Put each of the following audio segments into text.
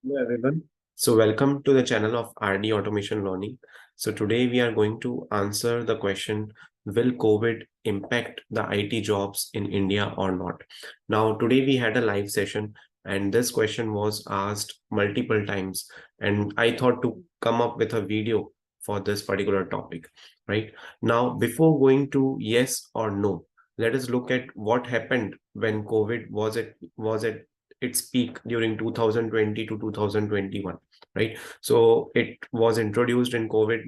Hello everyone. So welcome to the channel of RD Automation Learning. So today we are going to answer the question, will COVID impact the IT jobs in India or not? Now today we had a live session and this question was asked multiple times and I thought to come up with a video for this particular topic, right? Now before going to yes or no, let us look at what happened when COVID was at its peak during 2020 to 2021, right? So it was introduced in COVID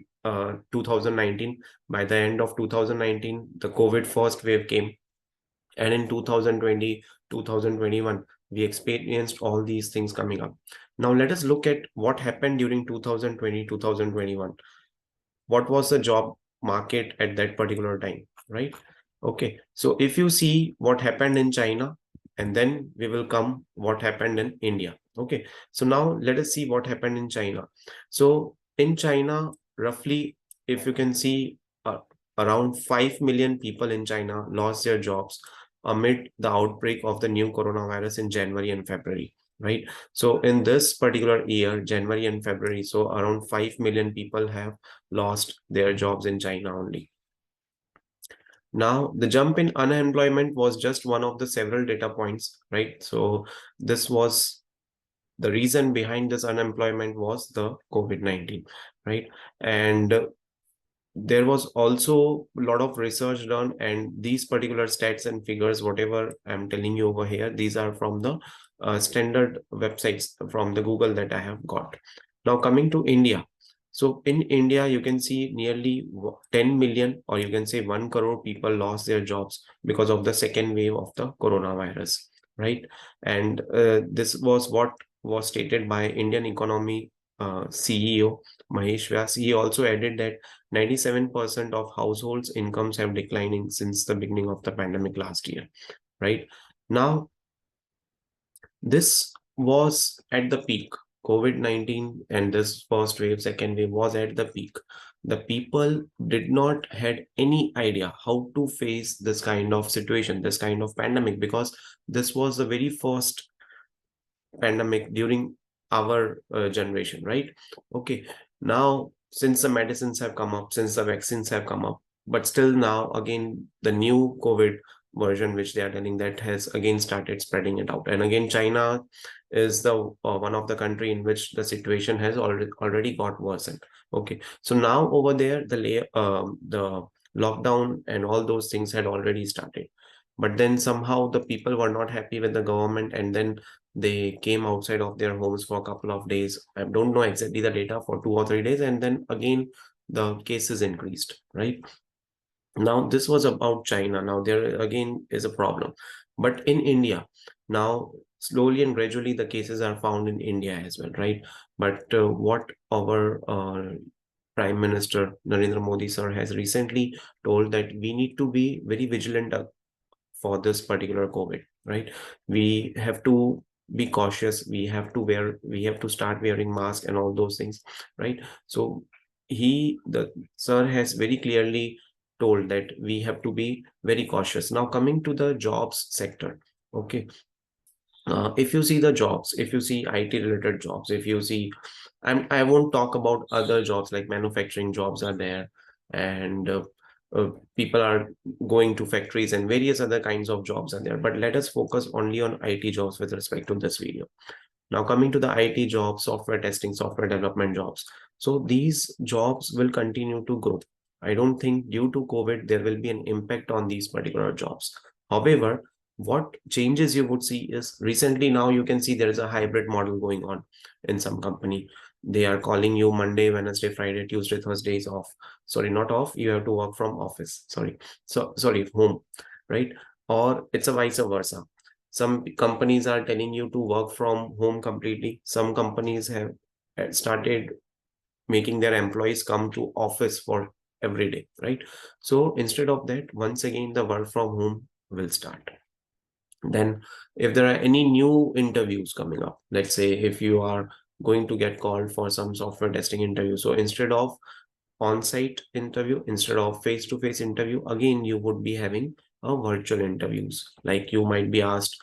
2019. By the end of 2019, the COVID first wave came, and in 2020, 2021, we experienced all these things coming up. Now let us look at what happened during 2020, 2021. What was the job market at that particular time, right? Okay, so if you see what happened in China, and then we will come what happened in India. Okay, so now let us see what happened in China. So in China, roughly, if you can see, around 5 million people in China lost their jobs amid the outbreak of the new coronavirus in January and February, right? So in this particular year, January and February, so around 5 million people have lost their jobs in China only. Now, the jump in unemployment was just one of the several data points, right? So this was the reason behind this unemployment was the COVID-19, right? And there was also a lot of research done, and these particular stats and figures, whatever I'm telling you over here, these are from the standard websites from the Google that I have got. Now coming to India. So in India, you can see nearly 10 million, or you can say 1 crore people lost their jobs because of the second wave of the coronavirus, right? And this was what was stated by Indian economy CEO Mahesh Vyas. He also added that 97% of households' incomes have declining since the beginning of the pandemic last year, right? Now, this was at the peak. COVID-19 and this first wave, second wave was at the peak. The people did not had any idea how to face this kind of situation, this kind of pandemic, because this was the very first pandemic during our generation, right? Okay, now since the medicines have come up, since the vaccines have come up, but still now again the new COVID version, which they are telling, that has again started spreading it out, and again China is the one of the country in which the situation has already got worsened. Okay, so now over there the lockdown and all those things had already started, but then somehow the people were not happy with the government, and then they came outside of their homes for a couple of days. I don't know exactly the data, for 2 or 3 days, and then again the cases increased, right? Now this was about China. Now there again is a problem. But in India, now slowly and gradually the cases are found in India as well, right? But what our Prime Minister Narendra Modi sir has recently told, that we need to be very vigilant for this particular COVID, right? We have to be cautious. We have to start wearing masks and all those things, right? So the sir has very clearly told that we have to be very cautious. Now coming to the jobs sector, okay. If you see the jobs, if you see IT related jobs, if you see, I won't talk about other jobs like manufacturing jobs are there, and people are going to factories and various other kinds of jobs are there. But let us focus only on IT jobs with respect to this video. Now coming to the IT jobs, software testing, software development jobs. So these jobs will continue to grow. I don't think due to COVID, there will be an impact on these particular jobs. However, what changes you would see is recently now you can see there is a hybrid model going on in some company. They are calling you Monday, Wednesday, Friday, Tuesday, Thursday is off. Sorry, not off. You have to work from office. Sorry, home, right? Or it's a vice versa. Some companies are telling you to work from home completely. Some companies have started making their employees come to office for every day, right? So instead of that, once again, the work from home will start. Then if there are any new interviews coming up, let's say if you are going to get called for some software testing interview, so instead of on-site interview, instead of face-to-face interview, again you would be having a virtual interviews. Like you might be asked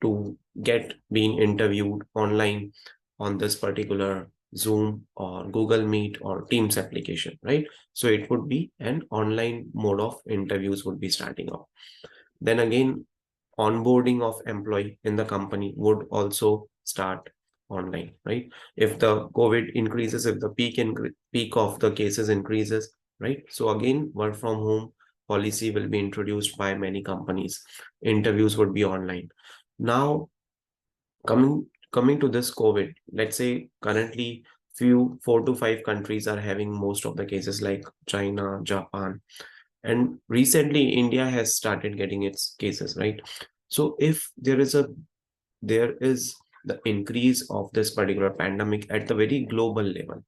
to get being interviewed online on this particular Zoom or Google Meet or Teams application, right? So it would be an online mode of interviews would be starting up. Then again, onboarding of employee in the company would also start online, right? If the COVID increases, if the peak of the cases increases, right? So again, work from home policy will be introduced by many companies. Interviews would be online. Now, coming to this COVID, let's say currently few 4 to 5 countries are having most of the cases like China, Japan, and recently India has started getting its cases, right? So if there is the increase of this particular pandemic at the very global level,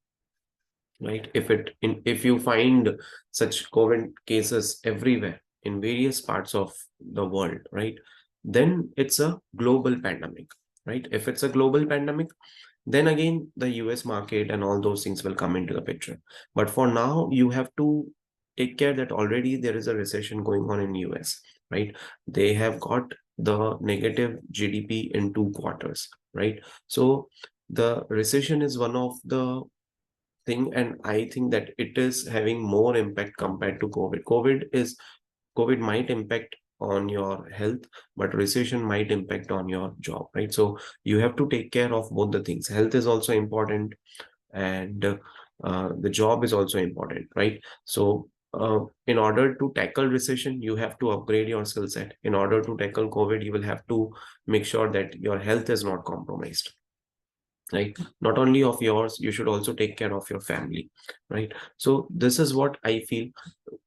right? If you find such COVID cases everywhere in various parts of the world, right? Then it's a global pandemic, right? If it's a global pandemic, then again the US market and all those things will come into the picture. But for now, you have to take care that already there is a recession going on in US, right? They have got the negative GDP in 2 quarters, right? So the recession is one of the thing, and I think that it is having more impact compared to COVID might impact on your health, but recession might impact on your job, right? So you have to take care of both the things. Health is also important, and the job is also important, right? So in order to tackle recession, you have to upgrade your skill set. In order to tackle COVID, you will have to make sure that your health is not compromised, right? Not only of yours, you should also take care of your family, right? So this is what I feel.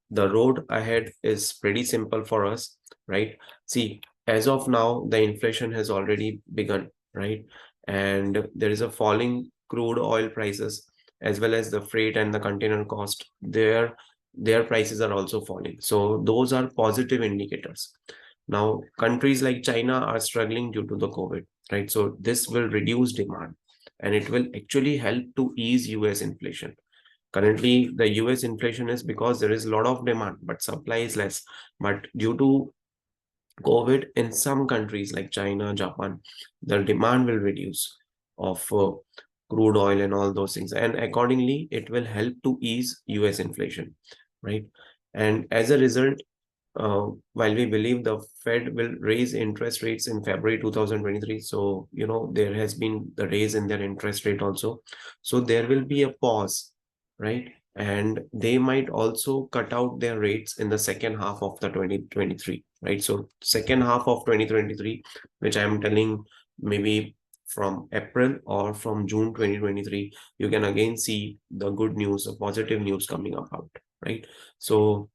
The road ahead is pretty simple for us, right? See, as of now, the inflation has already begun, right? And there is a falling crude oil prices, as well as the freight and the container cost. Their prices are also falling. So those are positive indicators. Now, countries like China are struggling due to the COVID, right? So this will reduce demand, and it will actually help to ease US inflation. Currently, the US inflation is because there is a lot of demand, but supply is less. But due to COVID, in some countries like China, Japan, the demand will reduce of crude oil and all those things. And accordingly, it will help to ease US inflation, right? And as a result, while we believe the Fed will raise interest rates in February 2023, so there has been the raise in their interest rate also. So there will be a pause, right? And they might also cut out their rates in the second half of the 2023, right? So second half of 2023, which I'm telling maybe from April or from June 2023, you can again see the good news, the positive news coming about, right? So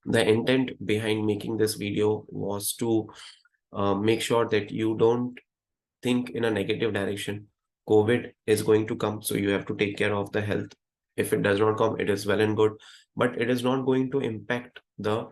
the intent behind making this video was to make sure that you don't think in a negative direction. COVID is going to come, so you have to take care of the health. If it does not come, it is well and good, but it is not going to impact the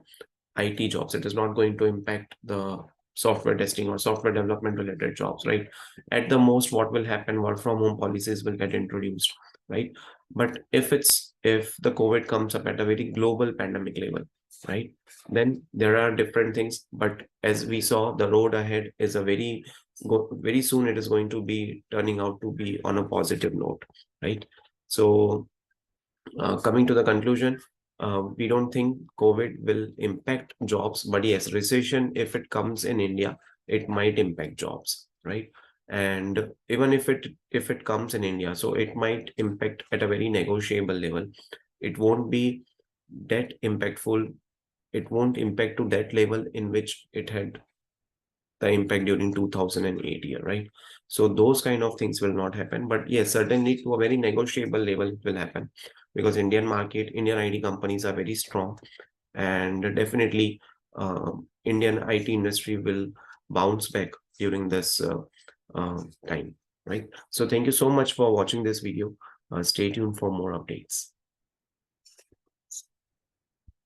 IT jobs. It is not going to impact the software testing or software development related jobs, right? At the most, what will happen, work from home policies will get introduced, right? But if the COVID comes up at a very global pandemic level, right, then there are different things. But as we saw, the road ahead is very soon it is going to be turning out to be on a positive note, right? So coming to the conclusion, we don't think COVID will impact jobs, but yes, recession, if it comes in India, it might impact jobs, right? And even if it comes in India, so it might impact at a very negotiable level. It won't be that impactful. It won't impact to that level in which it had the impact during 2008 year, right? So those kind of things will not happen. But yes, certainly to a very negotiable level it will happen, because Indian market, Indian IT companies are very strong, and definitely Indian IT industry will bounce back during this time, right? So thank you so much for watching this video. Stay tuned for more updates.